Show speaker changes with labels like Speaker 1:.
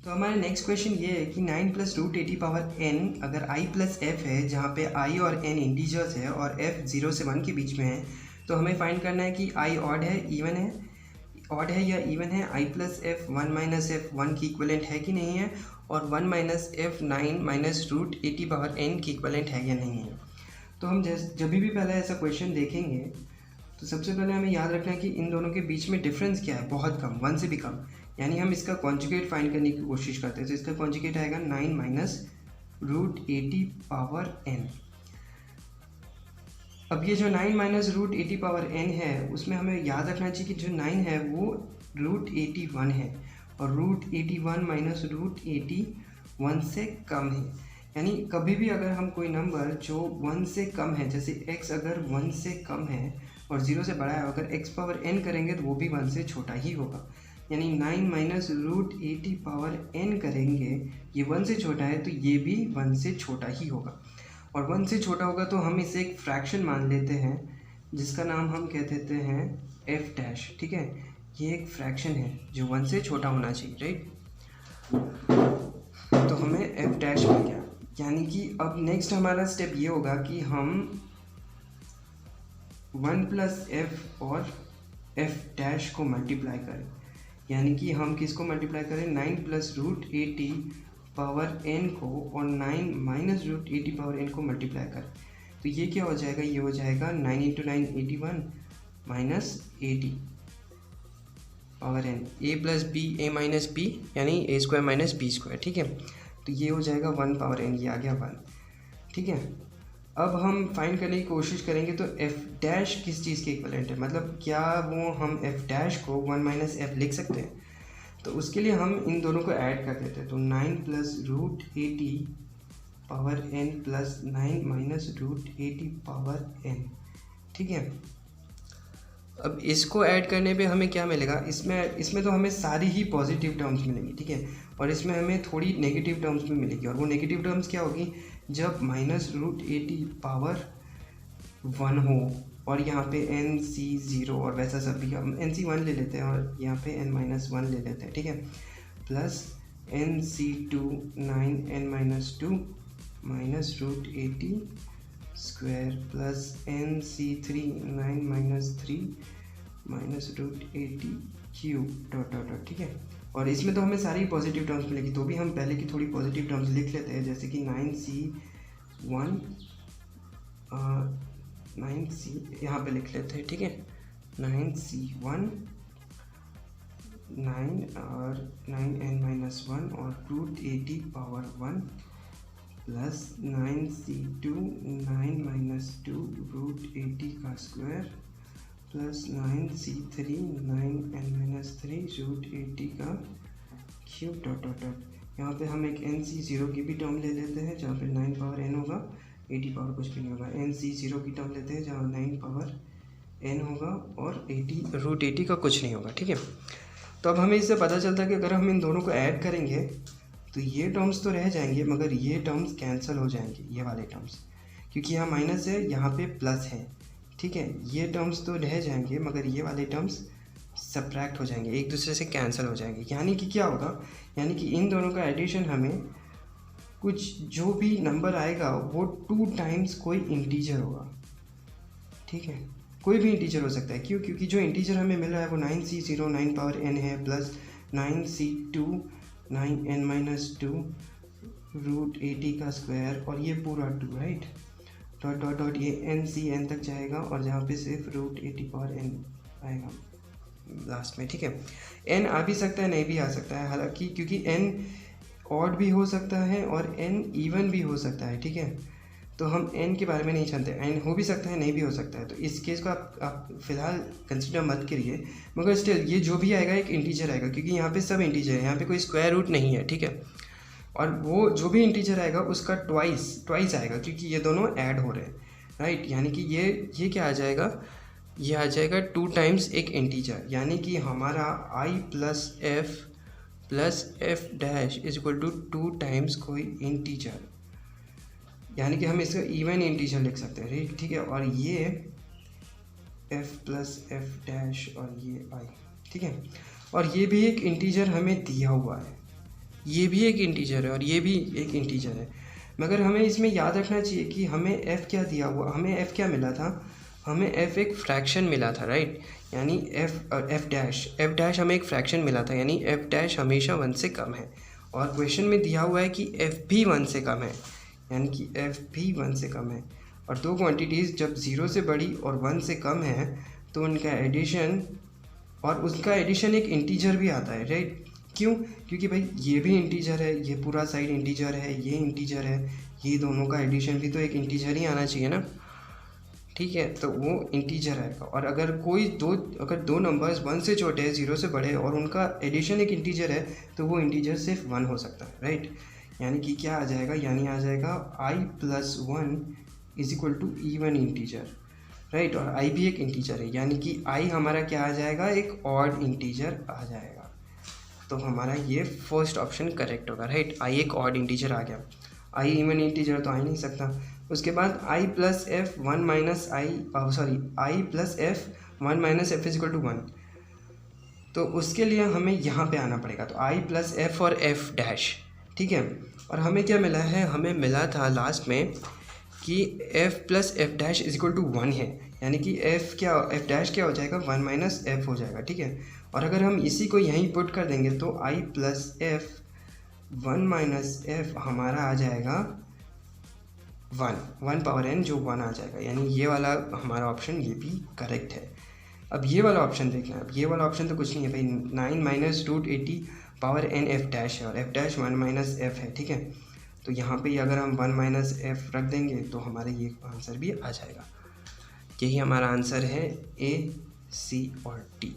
Speaker 1: तो हमारा next question ये है कि 9 प्लस रूट 80 पावर n अगर i प्लस f है, जहाँ पे i और n इंटीजर्स है और f 0 से 1 के बीच में है, तो हमें फाइंड करना है कि i ऑड है, इवन है, ऑड है या इवन है, i plus f 1 minus f 1 की इक्वलेंट है कि नहीं है, और 1 minus f 9 minus root 80 power n की इक्वलेंट है या नहीं है। तो हम जब भी पहले ऐसा क्वेश्चन देखेंगे तो सबसे पहले हमें याद रखना है कि इन दोनों के बीच में डिफरेंस क्या है, बहुत कम, 1 से भी कम, यानी हम इसका कॉन्जुगेट फाइंड करने की कोशिश करते हैं। तो इसका कॉन्जुगेट आएगा 9 माइनस रूट 80 पावर n। अब ये जो 9 माइनस रूट 80 पावर n है उसमें हमें याद रखना चाहिए कि जो 9 है वो रूट 81 है, और रूट 81 माइनस रूट 81 से कम है। यानी कभी भी अगर हम कोई नंबर जो 1 से कम है, जैसे x अगर 1 से कम है और 0 से बड़ा है, अगर x पावर n करेंगे तो वो भी 1 से छोटा ही होगा। यानी 9 माइनस रूट 80 पावर n करेंगे, ये 1 से छोटा है तो ये भी 1 से छोटा ही होगा, और 1 से छोटा होगा तो हम इसे एक फ्रैक्शन मान लेते हैं जिसका नाम हम कह देते हैं f डैश। ठीक है, ये एक फ्रैक्शन है जो 1 से छोटा होना चाहिए, राइट। तो हमें f डैश मिल गया। यानी कि अब नेक्स्ट हमारा स्टेप ये होगा कि हम 1 प्लस f और f डैश को मल्टीप्लाई करें। यानी कि हम किसको मल्टीप्लाई करें, 9 प्लस रूट 80 पावर n को और 9 माइनस रूट 80 पावर n को मल्टीप्लाई करें। तो ये क्या हो जाएगा, ये हो जाएगा 9 into 9 81 minus 80 power n, a plus B A minus B, यानी A square minus B square. ठीक है, तो ये हो जाएगा 1 पावर n, ये आ गया 1। ठीक है, अब हम फाइंड करने की कोशिश करेंगे तो f डैश किस चीज़ के इक्वलेंट है, मतलब क्या वो हम f डैश को 1 माइनस f लिख सकते हैं। तो उसके लिए हम इन दोनों को ऐड कर देते हैं। तो 9 plus root 80 power n plus 9 minus root 80 power n। ठीक है, अब इसको ऐड करने पे हमें क्या मिलेगा, इसमें तो हमें सारी ही पॉजिटिव टर्म्स मिलेंगी। ठीक है, और इसमें हमें थोड़ी नेगेटिव टर्म्स भी मिलेगी, और वो नेगेटिव टर्म्स क्या होगी, जब माइनस रूट 80 पावर 1 हो और यहाँ पे n c 0 और वैसा सब भी, हम n c 1 ले लेते हैं और यहाँ पे n माइनस 1 ले लेते हैं। ठीक है, plus n c 2 9 n minus 2 minus root 80 square plus n c 3 9 minus 3 minus root 80 cube dot dot dot. ठीक है, और इसमें तो हमें सारी पॉजिटिव टर्म्स मिलेगी, तो भी हम पहले की थोड़ी पॉजिटिव टर्म्स लिख लेते हैं, जैसे कि 9c यहाँ पे लिख लेते हैं। ठीक है, 9c1 9 और 9n माइनस 1 और root 80 power 1 plus 9c2 9 minus 2 root 80 का square plus 9c3 9n minus 3 root 80 का क्यूब डॉट डॉट डॉट। यहाँ पे हम एक nc0 की भी टर्म ले लेते हैं जहाँ पे 9 पावर n होगा, 80 पावर कुछ भी नहीं होगा। nc0 की टर्म लेते हैं जहाँ 9 पावर n होगा और 80 रूट 80 का कुछ नहीं होगा। ठीक है, तो अब हमें इससे पता चलता है कि अगर हम इन दोनों को ऐड करेंगे तो ये टर्म्स तो रह जाएंगे मगर ये टर्म्स कैंसिल हो जाएंगे, ये वाले टर्म्स, क्योंकि यहाँ माइनस है यहाँ पे प्लस है। ठीक है, ये टर्म्स तो रह जाएंगे मगर ये वाले टर्म्स सब्ट्रैक्ट हो जाएंगे, एक दूसरे से कैंसिल हो जाएंगे। यानी कि क्या होगा, यानी कि इन दोनों का एडिशन हमें कुछ जो भी नंबर आएगा वो 2 टाइम्स कोई इंटीजर होगा। ठीक है, कोई भी इंटीजर हो सकता है, क्यों, क्योंकि जो इंटीजर हमें मिल रहा है वो 9c0 9 पावर n है plus 9c2 9n minus 2 root 80 का स्क्वायर और ये पूरा 2, राइट, डॉट डॉट डॉट, ये n तक जाएगा और जहाँ पे सिर्फ रूट 80 पावर n आएगा लास्ट में। ठीक है, n आ भी सकता है नहीं भी आ सकता है, हालांकि क्योंकि n ऑड भी हो सकता है और n इवन भी हो सकता है। ठीक है, तो हम n के बारे में नहीं जानते, n हो भी सकता है नहीं भी हो सकता है, तो इस केस को आप फिलहाल कंसिडर मत करिए, मगर स्टिल ये जो भी आएगा एक इंटीजर आएगा, क्योंकि यहाँ पे सब इंटीजर है, यहाँ पे कोई स्क्वायर रूट नहीं है। ठीक है, और वो जो भी इंटीजर आएगा उसका ट्वाइस आएगा क्योंकि ये दोनों ऐड हो रहे हैं, राइट। यानी कि ये क्या आ जाएगा, ये आ जाएगा 2 टाइम्स एक इंटीजर, यानी कि हमारा i plus f dash is equal to 2 times कोई इंटीजर, यानी कि हम इसका इवन इंटीजर लिख सकते हैं। ठीक है, और ये f प्लस f डैश और ये i। ठीक है, और ये भी एक इंटीजर हमें दिया हुआ है, ये भी एक इंटीजर है और ये भी एक इंटीजर है, मगर हमें इसमें याद रखना चाहिए कि हमें f क्या दिया हुआ, हमें f क्या मिला था, हमें f एक फ्रैक्शन मिला था, राइट। यानी f डैश हमें एक फ्रैक्शन मिला था, यानी f डैश हमेशा 1 से कम है। और क्वेश्चन में दिया हुआ है कि f भी 1 से कम है, यानी कि f भी 1 से कम है। और दो क्वांटिटीज़ जब 0 से बड़ी और 1 से कम है तो उनका एडिशन, और उसका एडिशन एक इंटीजर भी आता है, राइट। क्यों? क्योंकि भाई ये भी इंटीजर है, ये पूरा साइड इंटीजर है, ये इंटीजर है, ये दोनों का एडिशन भी तो एक इंटीजर ही आना चाहिए ना, ठीक है। तो वो इंटीजर आएगा। और अगर दो नंबर्स 1 से छोटे हैं, 0 से बड़े, और उनका एडिशन एक इंटीजर है, तो वो इंटीजर सिर्फ 1 हो सकता है, राइट। यानी कि क्या आ जाएगा, यानी आ जाएगा i+1 is equal to even integer, right. और i भी एक इंटीजर है, यानी कि i हमारा क्या आ जाएगा, एक ऑड इंटीजर आ जाएगा। तो हमारा ये फर्स्ट ऑप्शन करेक्ट होगा, राइट। i एक ऑड इंटीजर आ गया, i इवन इंटीजर तो आ ही नहीं सकता। उसके बाद i plus F 1 minus I sorry i plus F 1 minus F is equal to 1, तो उसके लिए हमें यहाँ पे आना पड़ेगा। तो i प्लस एफ और एफ डैश, ठीक है। और हमें क्या मिला है, हमें मिला था लास्ट में कि f plus F dash is equal to 1 है, यानी कि एफ डैश क्या हो जाएगा, 1 माइनस एफ हो जाएगा, ठीक है। और अगर हम इसी को यहीं पुट कर देंगे तो i plus F 1 minus F हमारा आ जाएगा 1 पावर n, जो 1 आ जाएगा। यानी ये वाला हमारा ऑप्शन ये भी करेक्ट है। अब ये वाला ऑप्शन देखना है। अब ये वाला ऑप्शन तो कुछ नहीं है भाई, 9 minus root 80 power n F dash है, और एफ डैश 1 माइनस एफ है, ठीक है। तो यहाँ पे अगर हम 1 माइनस एफ रख देंगे तो हमारे ये आंसर भी आ जाएगा। यही हमारा आंसर है A, C और D।